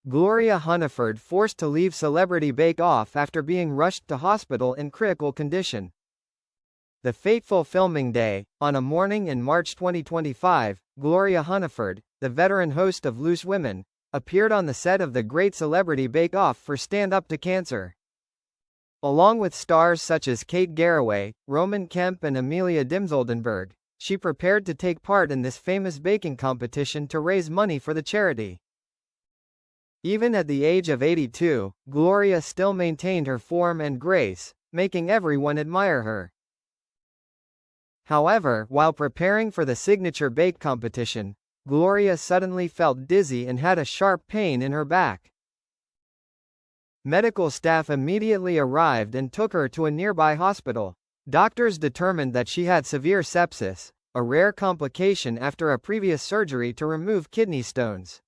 Gloria Hunniford forced to leave Celebrity Bake Off after being rushed to hospital in critical condition. The fateful filming day, on a morning in March 2025, Gloria Hunniford, the veteran host of Loose Women, appeared on the set of the Great Celebrity Bake Off for Stand Up to Cancer. Along with stars such as Kate Garraway, Roman Kemp and Amelia Dimsoldenberg, she prepared to take part in this famous baking competition to raise money for the charity. Even at the age of 82, Gloria still maintained her form and grace, making everyone admire her. However, while preparing for the signature bake competition, Gloria suddenly felt dizzy and had a sharp pain in her back. Medical staff immediately arrived and took her to a nearby hospital. Doctors determined that she had severe sepsis, a rare complication after a previous surgery to remove kidney stones.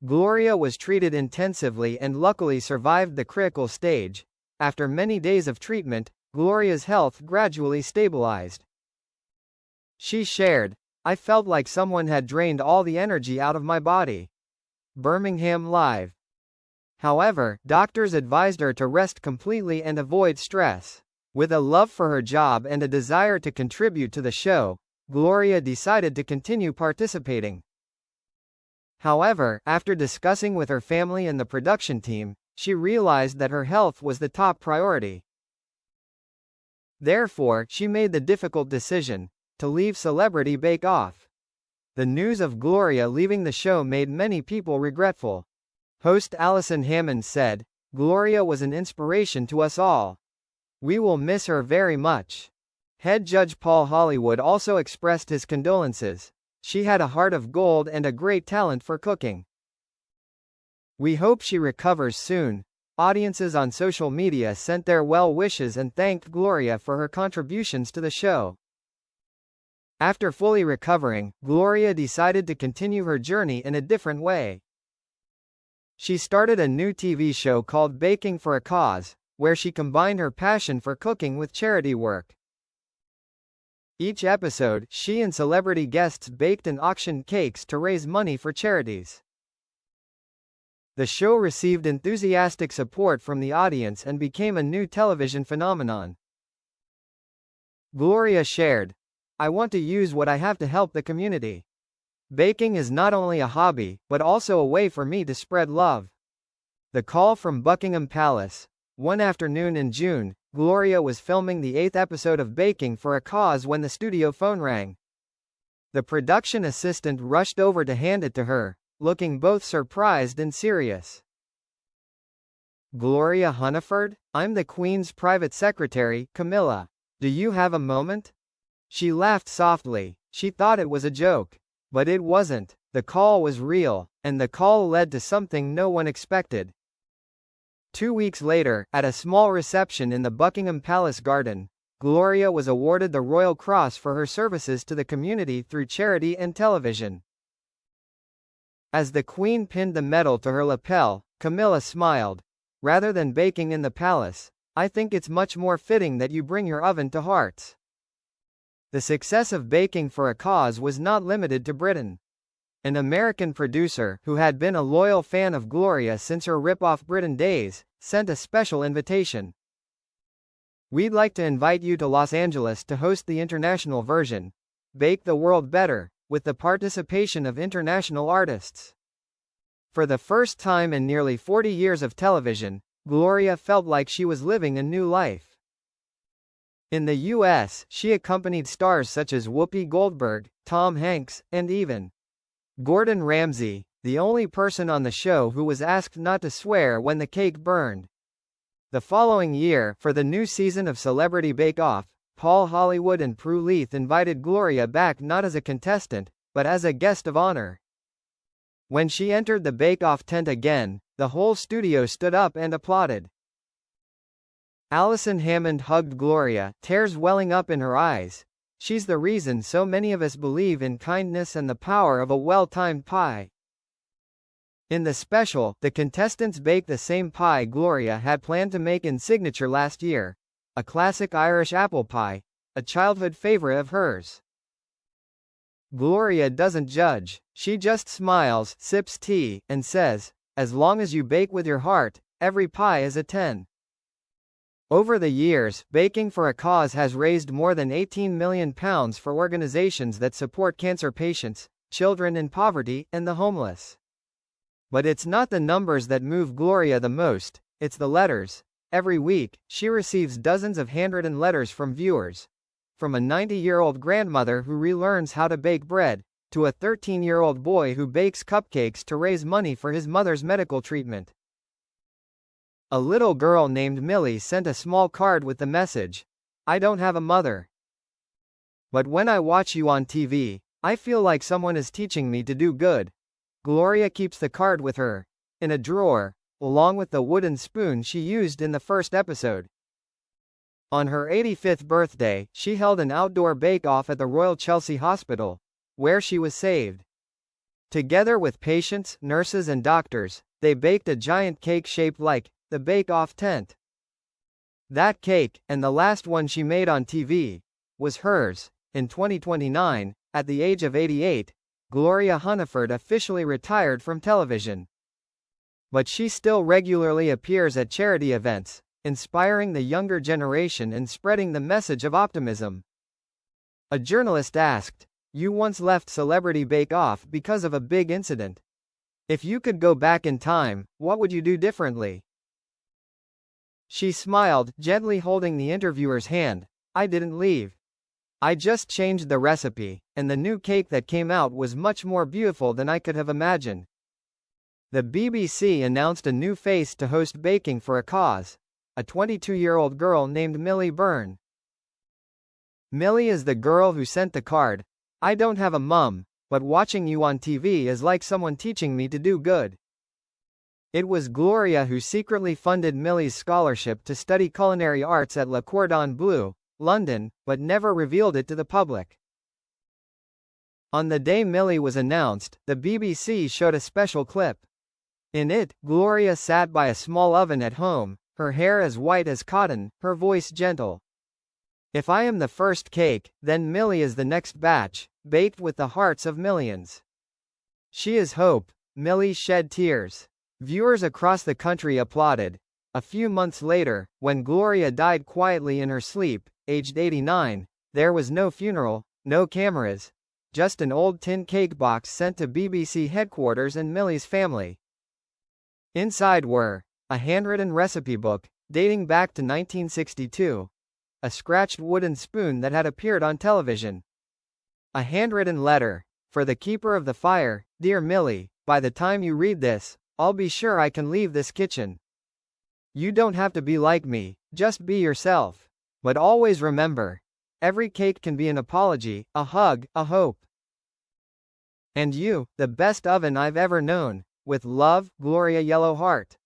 Gloria was treated intensively and luckily survived the critical stage. After many days of treatment, Gloria's health gradually stabilized. She shared, "I felt like someone had drained all the energy out of my body." Birmingham Live. However, doctors advised her to rest completely and avoid stress. With a love for her job and a desire to contribute to the show, Gloria decided to continue participating. However, after discussing with her family and the production team, she realized that her health was the top priority. Therefore, she made the difficult decision to leave Celebrity Bake Off. The news of Gloria leaving the show made many people regretful. Host Alison Hammond said, "Gloria was an inspiration to us all. We will miss her very much." Head judge Paul Hollywood also expressed his condolences. "She had a heart of gold and a great talent for cooking. We hope she recovers soon." Audiences on social media sent their well wishes and thanked Gloria for her contributions to the show. After fully recovering, Gloria decided to continue her journey in a different way. She started a new TV show called Baking for a Cause, where she combined her passion for cooking with charity work. Each episode, she and celebrity guests baked and auctioned cakes to raise money for charities. The show received enthusiastic support from the audience and became a new television phenomenon. Gloria shared, "I want to use what I have to help the community. Baking is not only a hobby, but also a way for me to spread love." The call from Buckingham Palace. One afternoon in June, Gloria was filming the 8th episode of Baking for a Cause when the studio phone rang. The production assistant rushed over to hand it to her, looking both surprised and serious. "Gloria Hunniford, I'm the Queen's private secretary, Camilla. Do you have a moment?" She laughed softly. She thought it was a joke. But it wasn't. The call was real, and the call led to something no one expected. 2 weeks later, at a small reception in the Buckingham Palace garden, Gloria was awarded the Royal Cross for her services to the community through charity and television. As the Queen pinned the medal to her lapel, Camilla smiled. "Rather than baking in the palace, I think it's much more fitting that you bring your oven to hearts." The success of Baking for a Cause was not limited to Britain. An American producer, who had been a loyal fan of Gloria since her rip-off Britain days, sent a special invitation. "We'd like to invite you to Los Angeles to host the international version, Bake the World Better, with the participation of international artists." For the first time in nearly 40 years of television, Gloria felt like she was living a new life. In the U.S., she accompanied stars such as Whoopi Goldberg, Tom Hanks, and even Gordon Ramsay, the only person on the show who was asked not to swear when the cake burned. The following year, for the new season of Celebrity Bake Off, Paul Hollywood and Prue Leith invited Gloria back not as a contestant, but as a guest of honor. When she entered the Bake Off tent again, the whole studio stood up and applauded. Alison Hammond hugged Gloria, tears welling up in her eyes. "She's the reason so many of us believe in kindness and the power of a well-timed pie." In the special, the contestants baked the same pie Gloria had planned to make in Signature last year, a classic Irish apple pie, a childhood favorite of hers. Gloria doesn't judge. She just smiles, sips tea, and says, As long as you bake with your heart, every pie is a 10. Over the years, Baking for a Cause has raised more than £18 million for organizations that support cancer patients, children in poverty, and the homeless. But it's not the numbers that move Gloria the most, it's the letters. Every week, she receives dozens of handwritten letters from viewers. From a 90-year-old grandmother who relearns how to bake bread, to a 13-year-old boy who bakes cupcakes to raise money for his mother's medical treatment. A little girl named Millie sent a small card with the message, "I don't have a mother. But when I watch you on TV, I feel like someone is teaching me to do good." Gloria keeps the card with her, in a drawer, along with the wooden spoon she used in the first episode. On her 85th birthday, she held an outdoor bake-off at the Royal Chelsea Hospital, where she was saved. Together with patients, nurses and doctors, they baked a giant cake shaped like the bake-off tent. That cake, and the last one she made on TV, was hers. In 2029, at the age of 88, Gloria Hunniford officially retired from television. But she still regularly appears at charity events, inspiring the younger generation and spreading the message of optimism. A journalist asked, "You once left Celebrity Bake Off because of a big incident. If you could go back in time, what would you do differently?" She smiled, gently holding the interviewer's hand. "I didn't leave. I just changed the recipe, and the new cake that came out was much more beautiful than I could have imagined." The BBC announced a new face to host Baking for a Cause, a 22-year-old girl named Millie Byrne. Millie is the girl who sent the card, "I don't have a mum, but watching you on TV is like someone teaching me to do good." It was Gloria who secretly funded Millie's scholarship to study culinary arts at Le Cordon Bleu, London, but never revealed it to the public. On the day Millie was announced, the BBC showed a special clip. In it, Gloria sat by a small oven at home, her hair as white as cotton, her voice gentle. "If I am the first cake, then Millie is the next batch, baked with the hearts of millions. She is hope." Millie shed tears. Viewers across the country applauded. A few months later, when Gloria died quietly in her sleep, aged 89, there was no funeral, no cameras, just an old tin cake box sent to BBC headquarters and Millie's family. Inside were a handwritten recipe book, dating back to 1962, a scratched wooden spoon that had appeared on television, a handwritten letter, "For the keeper of the fire, dear Millie, by the time you read this, I'll be sure I can leave this kitchen. You don't have to be like me, just be yourself. But always remember, every cake can be an apology, a hug, a hope. And you, the best oven I've ever known. With love, Gloria Yellowheart."